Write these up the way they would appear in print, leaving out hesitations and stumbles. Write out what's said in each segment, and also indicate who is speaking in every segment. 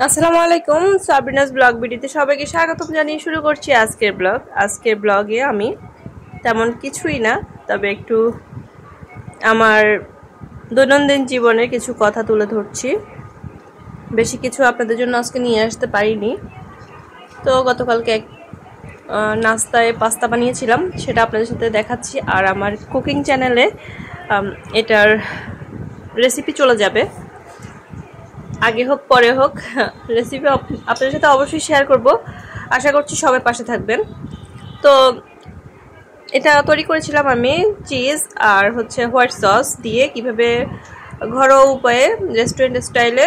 Speaker 1: আসসালামু আলাইকুম, Sabrina's blog ভিডিওতে সবাইকে স্বাগতম জানিয়ে শুরু করছি আজকের ব্লগ। আজকের ব্লগে আমি তেমন কিছুই না, তবে একটু আমার দৈনন্দিন জীবনের কিছু কথা তুলে ধরছি। বেশি কিছু আপনাদের জন্য আজকে নিয়ে আসতে পারিনি। তো গতকালকে নাস্তায় পাস্তা বানিয়েছিলাম, সেটা আপনাদের সাথে দেখাচ্ছি। আর আমার কুকিং চ্যানেলে এটার রেসিপি চলে যাবে, আগে হোক পরে হোক রেসিপি আপনাদের সাথে অবশ্যই শেয়ার করব। আশা করছি সবাই পাশে থাকবেন। তো এটা তৈরি করেছিলাম আমি চিজ আর হোয়াইট সস দিয়ে, কিভাবে ঘরোয়া উপায়ে রেস্টুরেন্ট স্টাইলে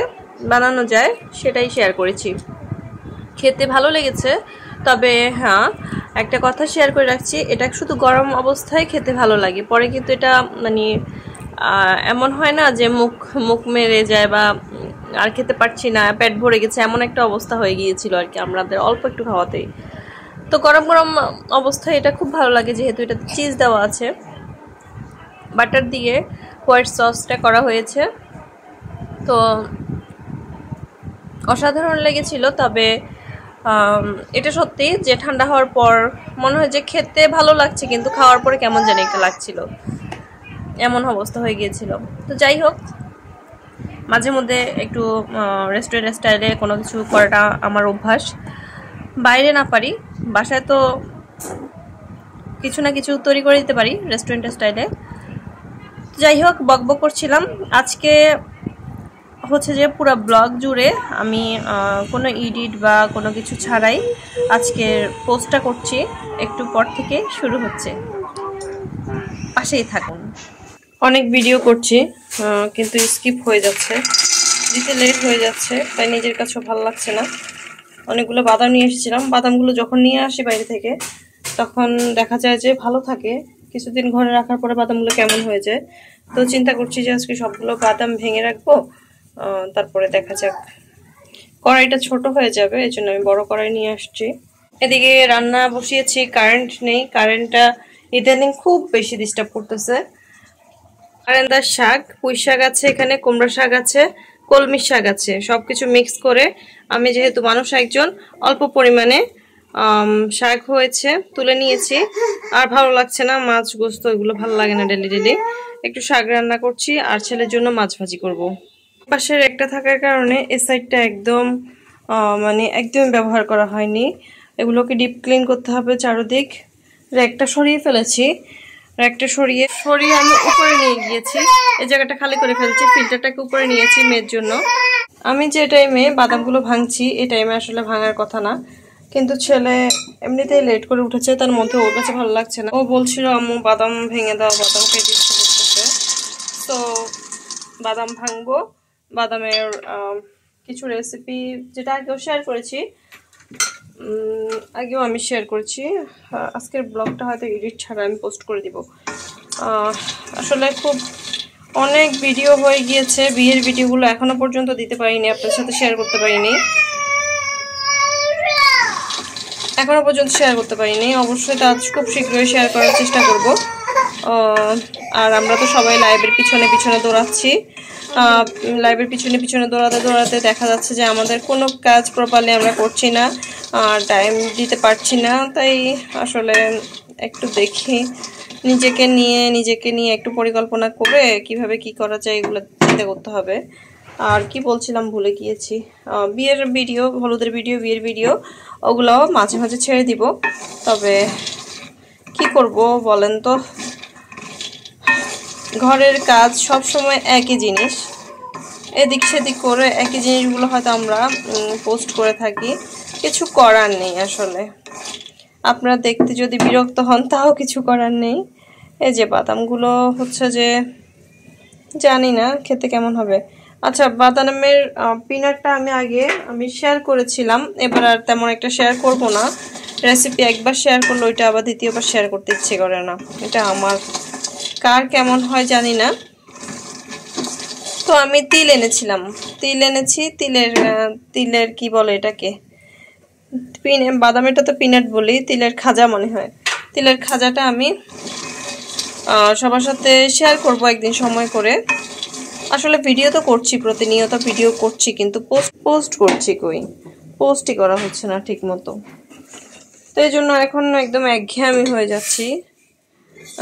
Speaker 1: বানানো যায় সেটাই শেয়ার করেছি। খেতে ভালো লেগেছে, তবে হ্যাঁ, একটা কথা শেয়ার করে রাখছি, এটা শুধু গরম অবস্থায় খেতে ভালো লাগে, পরে কিন্তু এটা মানে এমন হয় না যে মুখ মুখ মেরে যায় বা আর খেতে পারছি না, পেট ভরে গেছে, এমন একটা অবস্থা হয়ে গিয়েছিল আর কি আমাদের অল্প একটু খাওয়াতেই। তো গরম গরম অবস্থায় এটা খুব ভালো লাগে, যেহেতু এটা চিজ দেওয়া আছে, বাটার দিয়ে হোয়াইট সসটা করা হয়েছে। তো অসাধারণ লেগেছিল। তবে এটা সত্যি যে ঠান্ডা হওয়ার পর মনে হয় যে খেতে ভালো লাগছে, কিন্তু খাওয়ার পরে কেমন জানি একটা লাগছিল, এমন অবস্থা হয়ে গিয়েছিল। তো যাই হোক, মাঝে মধ্যে একটু রেস্টুরেন্ট স্টাইলে কোনো কিছু করাটা আমার অভ্যাস। বাইরে না পারি, বাসায় তো কিছু না কিছু তৈরি করে দিতে পারি রেস্টুরেন্ট স্টাইলে। যাই হোক, বকবক করছিলাম। আজকে যে পুরো ব্লগ জুড়ে আমি কোনো এডিট বা কোনো কিছু ছাড়াই আজকের পোস্টটা করছি। একটু পর থেকে শুরু হচ্ছে, পাশেই থাকুন। অনেক ভিডিও করছি, কিন্তু স্কিপ হয়ে যাচ্ছে, দিতে লেট হয়ে যাচ্ছে, তাই নিজের কাছেও ভালো লাগছে না। অনেকগুলো বাদাম নিয়ে এসেছিলাম, বাদামগুলো যখন নিয়ে আসি বাইরে থেকে তখন দেখা যায় যে ভালো থাকে, কিছুদিন ঘরে রাখার পরে বাদামগুলো কেমন হয়ে যায়। তো চিন্তা করছি যে আজকে সবগুলো বাদাম ভেঙে রাখবো, তারপরে দেখা যাক। কড়াইটা ছোট হয়ে যাবে, এই জন্য আমি বড় কড়াই নিয়ে আসছি। এদিকে রান্না বসিয়েছি, কারেন্ট নেই, কারেন্টটা ইদানিং খুব বেশি ডিস্টার্ব করতেছে। কারেন্দার শাক, পুঁই শাক আছে, এখানে কুমড়া শাক আছে, কলমি শাক আছে, সবকিছু মিক্স করে আমি যেহেতু মানুষ একজন, অল্প পরিমাণে শাক হয়েছে তুলে নিয়েছি। আর ভালো লাগছে না, মাছ গোস্ত এগুলো ভালো লাগে না ডেলি ডেলি। একটু শাক রান্না করছি আর ছেলের জন্য মাছ ভাজি করব। পাশের একটা থাকার কারণে এই সাইডটা একদম মানে একদম ব্যবহার করা হয়নি। এগুলোকে ডিপ ক্লিন করতে হবে চারদিক। র্যাকটা সরিয়ে ফেলেছি, র্যাকটা সরিয়ে আমি উপরে নিয়ে গিয়েছি, এই জায়গাটা খালি করে ফেলছি, ফিল্টারটাকে উপরে নিয়েছি মেয়ের জন্য। আমি যে টাইমে বাদামগুলো ভাঙছি এই টাইমে আসলে ভাঙার কথা না, কিন্তু ছেলে এমনিতেই লেট করে উঠেছে, তার মধ্যে ওর কাছে ভালো লাগছে না, ও বলছিল আম্মু বাদাম ভেঙে দাও, বাদাম খেতে ইচ্ছে করতেছে। তো বাদাম ভাঙবো। বাদামের কিছু রেসিপি যেটা আগেও শেয়ার করেছি, আগেও আমি শেয়ার করছি, আজকের ব্লগটা হয়তো এডিট ছাড়া আমি পোস্ট করে দিব। আসলে খুব অনেক ভিডিও হয়ে গিয়েছে, বিয়ের ভিডিওগুলো এখনো পর্যন্ত দিতে পারিনি, আপনার সাথে শেয়ার করতে পারিনি, এখনো পর্যন্ত শেয়ার করতে পারিনি। অবশ্যই তা খুব শীঘ্রই শেয়ার করার চেষ্টা করব। আর আমরা তো সবাই লাইভের পিছনে পিছনে দৌড়াচ্ছি, লাইভের পিছনে পিছনে দৌড়াতে দৌড়াতে দেখা যাচ্ছে যে আমাদের কোনো কাজ প্রপারলি আমরা করছি না, টাইম দিতে পারছি না। তাই আসলে একটু দেখি, নিজেকে নিয়ে একটু পরিকল্পনা করে কিভাবে কি করা যায় এগুলো চিন্তা করতে হবে। আর কি বলছিলাম ভুলে গিয়েছি, বিয়ের ভিডিও, হলুদের ভিডিও, বিয়ের ভিডিও, ওগুলো মাঝে মাঝে ছেড়ে দিব। তবে কি করব বলেন তো, ঘরের কাজ সব সময় একই জিনিস, এদিক সেদিক করে একই জিনিসগুলো হয়তো আমরা পোস্ট করে থাকি, কিছু করার নেই আসলে। আপনারা দেখতে যদি বিরক্ত হন তাও কিছু করার নেই। এই যে বাদামগুলো যে জানি না খেতে কেমন হবে। আচ্ছা, বাদামের পিনাটটা আমি শেয়ার করেছিলাম, এবার আর তেমন একটা শেয়ার করব না। রেসিপি একবার শেয়ার করলে ওইটা আবার দ্বিতীয়বার শেয়ার করতে ইচ্ছে করে না, এটা আমার, কার কেমন হয় জানি না। তো আমি তিল এনেছিলাম, তিল এনেছি, তিলের কি বলে এটাকে, বাদামেরটা তো পিনাট বলি, তিলের খাজা মনে হয়। তিলের খাজাটা আমি সবার সাথে শেয়ার করব একদিন সময় করে। আসলে ভিডিও তো করছি, প্রতিনিয়ত ভিডিও করছি, কিন্তু পোস্ট করছি কই, পোস্টই করা হচ্ছে না ঠিক মতো। তো এই জন্য এখন একদম একঘেয়েমি হয়ে যাচ্ছি।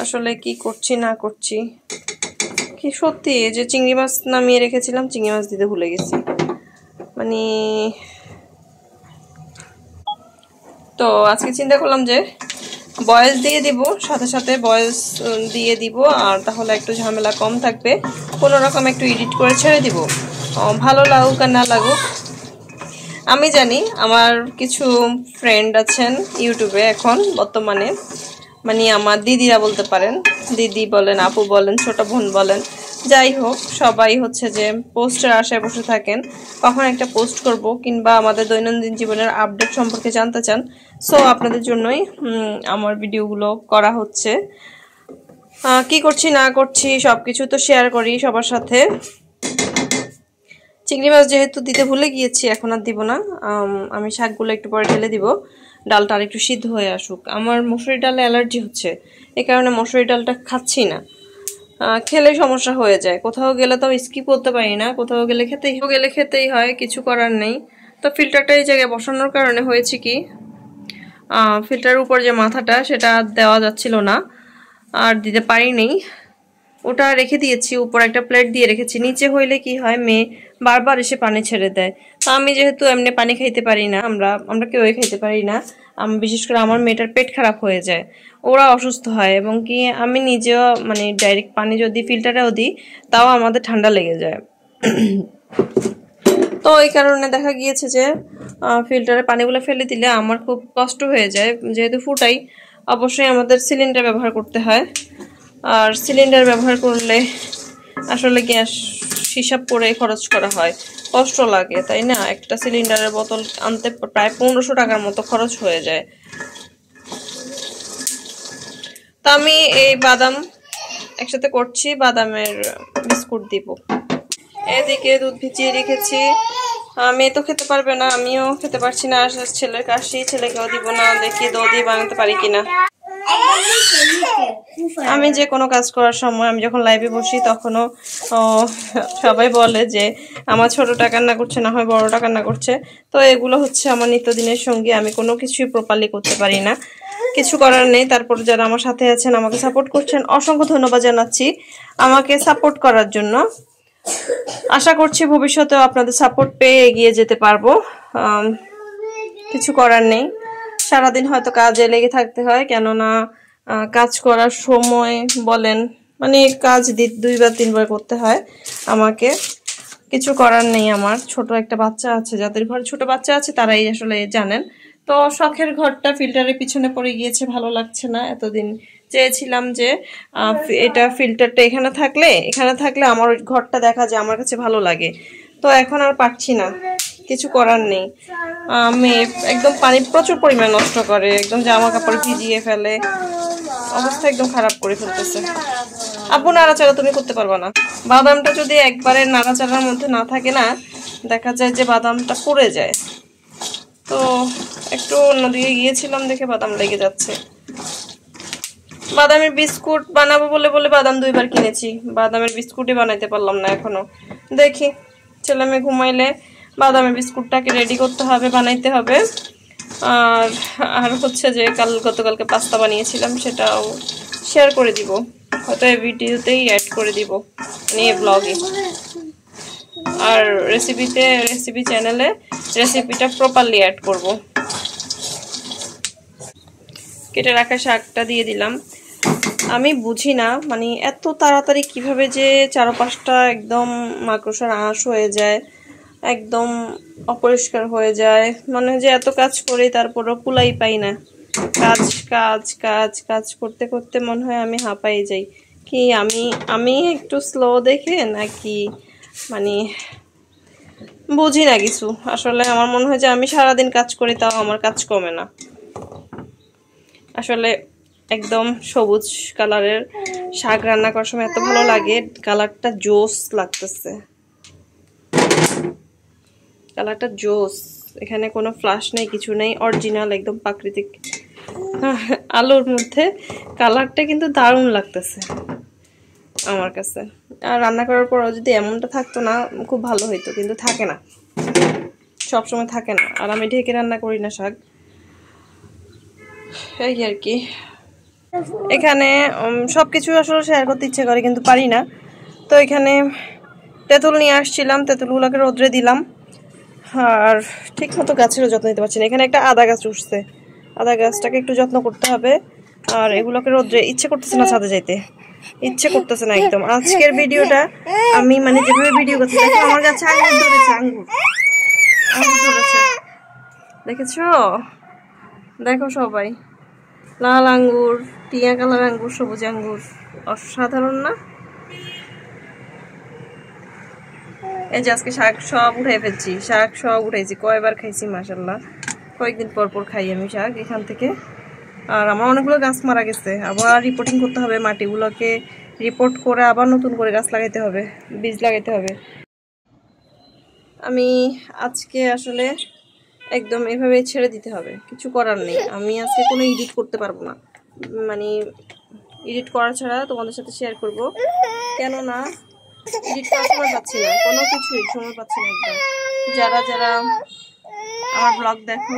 Speaker 1: আসলে কি করছি না করছি, কি সত্যি যে চিংড়ি মাছ নামিয়ে রেখেছিলাম, চিংড়ি মাছ দিতে ভুলে গেছি। মানে তো আজকে চিন্তা করলাম যে বয়েস দিয়ে দিব, সাথে সাথে বয়েস দিয়ে দিব, আর তাহলে একটু ঝামেলা কম থাকবে। কোনো রকম একটু এডিট করে ছেড়ে দিব, ভালো লাগুক আর না লাগুক। আমি জানি আমার কিছু ফ্রেন্ড আছেন ইউটিউবে এখন বর্তমানে, মানে আমার দিদিরা বলতে পারেন, দিদি বলেন, আপু বলেন, ছোট বোন বলেন, যাই হোক সবাই হচ্ছে যে পোস্টের আশায় বসে থাকেন কখন একটা পোস্ট করব, কিংবা আমাদের দৈনন্দিন জীবনের আপডেট সম্পর্কে জানতে চান। সো আপনাদের জন্যই আমার ভিডিওগুলো করা হচ্ছে। কি করছি না করছি সবকিছু তো শেয়ার করি সবার সাথে। চিংড়ি মাছ যেহেতু দিতে ভুলে গিয়েছি, এখন আর দিব না। আমি শাকগুলো একটু পরে ঢেলে দিব, ডালটা আর একটু সিদ্ধ হয়ে আসুক। আমার মসুরি ডালে অ্যালার্জি হচ্ছে, এই কারণে মসুরি ডালটা খাচ্ছি না। খেলে সমস্যা হয়ে যায়, কোথাও গেলে তো স্কিপ করতে পারি না, কোথাও গেলে খেতেই হয়, কিছু করার নেই। তো ফিল্টারটা এই জায়গায় বসানোর কারণে হয়েছে কি, ফিল্টারের উপর যে মাথাটা সেটা দেওয়া যাচ্ছিল না, আর দিতে পারিনি। ওটা রেখে দিয়েছি, উপর একটা প্লেট দিয়ে রেখেছি। নিচে হইলে কি হয়, মেয়ে বারবার এসে পানি ছেড়ে দেয়। তো আমি যেহেতু এমনি পানি খাইতে পারি না, আমরা কেউই খাইতে পারি না, বিশেষ করে আমার মেয়েটার পেট খারাপ হয়ে যায়, ওরা অসুস্থ হয়, এবং কি আমি নিজেও মানে ডাইরেক্ট পানি যদি ফিল্টারেও দিই তাও আমাদের ঠান্ডা লেগে যায়। তো এই কারণে দেখা গিয়েছে যে ফিল্টারে পানিগুলো ফেলে দিলে আমার খুব কষ্ট হয়ে যায়, যেহেতু ফুটাই। অবশ্যই আমাদের সিলিন্ডার ব্যবহার করতে হয়, আর সিলিন্ডার ব্যবহার করলে আসলে গ্যাস হিসাব করে খরচ করা হয়, কষ্ট লাগে, তাই না? একটা সিলিন্ডারের বোতল আনতে প্রায় 1500 টাকার মতো খরচ হয়ে যায়। তা আমি এই বাদাম একসাথে করছি, বাদামের বিস্কুট দিব। এদিকে দুধ ভিজিয়ে রেখেছি, মেয়ে তো খেতে পারবে না, আমিও খেতে পারছি না। ছেলের কাশি, ছেলেকেও দিব না, দেখি দই বানাতে পারি কিনা। আমি যে কোনো কাজ করার সময়, আমি যখন লাইভে বসি তখনও সবাই বলে যে আমার ছোটটা কান্না করছে, না হয় বড়টা কান্না করছে। তো এগুলো হচ্ছে আমার নিত্যদিনের সঙ্গী, আমি কোনো কিছুই প্রপারলি করতে পারি না, কিছু করার নেই। তারপর যারা আমার সাথে আছেন, আমাকে সাপোর্ট করছেন, অসংখ্য ধন্যবাদ জানাচ্ছি আমাকে সাপোর্ট করার জন্য। আশা করছি ভবিষ্যতেও আপনাদের সাপোর্ট পেয়ে এগিয়ে যেতে পারবো। কিছু করার নেই, সারাদিন হয়তো কাজে লেগে থাকতে হয়, কেননা কাজ করার সময় বলেন, মানে কাজ 2 বার 3 বার করতে হয় আমাকে। কিছু করার নেই, আমার ছোট একটা বাচ্চা আছে, যাদের ঘরে ছোট বাচ্চা আছে তারাই আসলে জানেন। তো শখের ঘরটা ফিল্টারের পিছনে পড়ে গিয়েছে, ভালো লাগছে না। এতদিন চেয়েছিলাম যে এটা ফিল্টারটা এখানে থাকলে আমার ওই ঘরটা দেখা যায়, আমার কাছে ভালো লাগে। তো এখন আর পারছি না, কিছু করার নেই। মেয়ে একদম পানি প্রচুর পরিমাণে নষ্ট করে, একদম জামা কাপড় ভিজিয়ে ফেলে, অবস্থা একদম খারাপ করে ফেলতেছে। আপু নাড়াচাড়া তুমি করতে পারবা না, বাদামটা যদি একবারে নাড়াচাড়ার মধ্যে না থাকে না, দেখা যায় যে বাদামটা পড়ে যায়। তো একটু অন্যদিকে গিয়েছিলাম, দেখে বাদাম লেগে যাচ্ছে। বাদামের বিস্কুট বানাবো বলে বাদাম 2 বার কিনেছি, বাদামের বিস্কুটই বানাইতে পারলাম না এখনো। দেখি ছেলে মেয়ে ঘুমাইলে বাদামের বিস্কুটটাকে রেডি করতে হবে, বানাইতে হবে। আর হচ্ছে যে গতকালকে পাস্তা বানিয়েছিলাম, সেটাও শেয়ার করে দিব, হয়তো এই ভিডিওতেই অ্যাড করে দিব, নিয়ে ব্লগে। আর রেসিপি চ্যানেলে রেসিপিটা প্রপারলি অ্যাড করব। কেটে রাখা শাকটা দিয়ে দিলাম। আমি বুঝি না, মানে এত তাড়াতাড়ি কিভাবে যে 4-5টা একদম মাকড়সার আঁশ হয়ে যায়, একদম অপরিষ্কার হয়ে যায়, মনে হয় যে এত কাজ করি তারপরও কুলাই পাই না। কাজ কাজ কাজ কাজ করতে করতে মনে হয় আমি হাঁপাই যাই। কি আমি একটু স্লো দেখে নাকি, মানে বুঝি না কিছু। আসলে আমার মনে হয় যে আমি সারাদিন কাজ করি, তাও আমার কাজ কমে না। আসলে একদম সবুজ কালারের শাক রান্না করার সময় এত ভালো লাগে, কালারটা জোস লাগতেছে, কালারটা জোস। এখানে কোনো ফ্লাশ নেই, কিছু নেই, অরিজিনাল একদম প্রাকৃতিক আলোর মধ্যে কালারটা কিন্তু দারুণ লাগতেছে আমার কাছে। আর রান্না করার পরও যদি এমনটা থাকতো না খুব ভালো হইতো, কিন্তু থাকে না, সবসময় থাকে না। আর আমি ঢেকে রান্না করি না শাক, এই আর কি। এখানে সবকিছু আসলে শেয়ার করতে ইচ্ছে করে কিন্তু পারি না। তো এখানে তেঁতুল নিয়ে আসছিলাম, তেঁতুলগুলোকে রোদ্রে দিলাম। আর ঠিক মতো গাছেরও যত্ন নিতে পারছি না। এখানে একটা আদা গাছ উঠছে, আদা গাছটাকে একটু যত্ন করতে হবে। আর এগুলোকে রোদ্রে ইচ্ছে করতেছে না, ছাদে যাইতে ইচ্ছে করতেছে না একদম। আজকের ভিডিওটা আমি মানে যেভাবে ভিডিও করছি, দেখো আমার গাছে আঙ্গুর ধরেছে, আঙ্গুর ধরেছে, দেখেছো? দেখো সবাই, লাল আঙ্গুর, টিয়া কালার আঙ্গুর, সবুজ আঙ্গুর, অসাধারণ না? এই যে আজকে শাক সব উঠাই ফেলছি, শাক সব উঠাইছি, কয়বার খাইছি মাশাআল্লাহ। কয়েকদিন পর পর খাই আমি শাক এখান থেকে। আর আমার অনেকগুলো গাছ মারা গেছে, আবার রিপোর্টিং করতে হবে, মাটিগুলোকে রিপোর্ট করে আবার নতুন করে গাছ লাগাইতে হবে, বীজ লাগাইতে হবে। আমি আজকে আসলে একদম এভাবে ছেড়ে দিতে হবে, কিছু করার নেই। আমি আজকে কোনো এডিট করতে পারবো না, মানে এডিট করা ছাড়া তোমাদের সাথে শেয়ার করব, কেননা এডিট করার সময় পাচ্ছি না, কোনো কিছুই সময় পাচ্ছি না একদম। যারা যারা আমার ব্লগ দেখো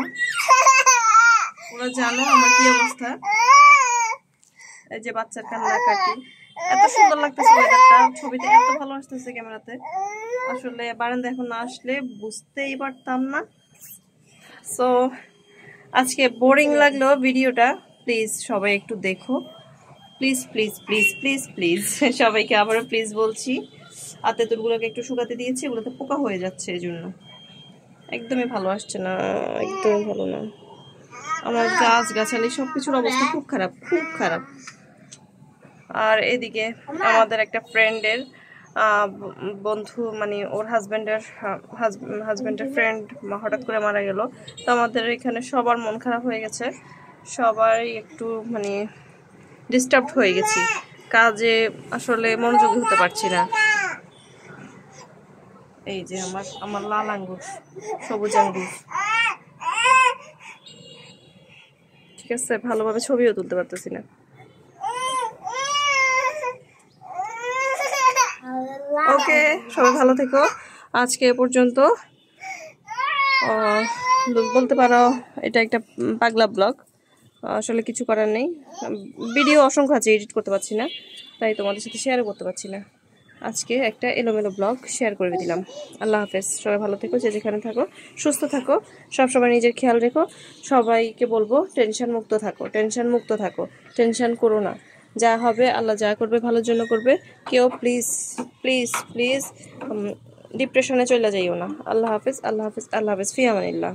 Speaker 1: ওরা জানো আমার কি অবস্থা। এই যে বাচ্চার কান্নাকাটি, এত সুন্দর লাগতেছে ওয়েদারটা, ছবিতে এত ভালো আসতেছে ক্যামেরাতে, আসলে বারান্দা এখন না আসলে বুঝতেই পারতাম না। সো আজকে বোরিং লাগলো ভিডিওটা, প্লিজ সবাই একটু দেখো, please please please please please সবাইকে আবারও প্লিজ বলছি। আর তেঁতুলগুলোকে একটু শুকাতে দিয়েছি, এগুলোতে পোকা হয়ে যাচ্ছে, এই জন্য একদমই ভালো আসছে না, একদমই ভালো না। আমার গাছ গাছালি সবকিছুর অবস্থা খুব খারাপ, খুব খারাপ। আর এদিকে আমাদের একটা ফ্রেন্ডের বন্ধু, মানে ওর হাজব্যান্ডের ফ্রেন্ড হঠাৎ করে মারা গেল। তো আমাদের এখানে সবার মন খারাপ হয়ে গেছে, সবাই একটু মানে ডিস্টার্বড হয়ে গেছি, কাজে আসলে মনোযোগী হতে পারছি না। এই যে আমার লাল আঙ্গুর, সবুজ আঙ্গুর, ঠিক আছে, ভালোভাবে ছবিও তুলতে পারতেছি না। ওকে, সবাই ভালো থেকো। আজকে এ পর্যন্ত, বলতে পারো এটা একটা পাগলা ব্লগ, আসলে কিছু করার নেই। ভিডিও অসংখ্য আছে, এডিট করতে পারছি না, তাই তোমাদের সাথে শেয়ারও করতে পারছি না। আজকে একটা এলোমেলো ব্লগ শেয়ার করে দিলাম। আল্লাহ হাফেজ, সবাই ভালো থেকো, যে যেখানে থাকো সুস্থ থাকো, সবসময় নিজের খেয়াল রেখো। সবাইকে বলবো টেনশন মুক্ত থাকো, টেনশন মুক্ত থাকো, টেনশন করো না, যা হবে আল্লাহ যা করবে ভালোর জন্য করবে। কেউ প্লিজ প্লিজ প্লিজ ডিপ্রেশনে চলে যাইও না। আল্লাহ হাফেজ, আল্লাহ হাফেজ, আল্লাহ হাফেজ, ফি আমানিল্লাহ।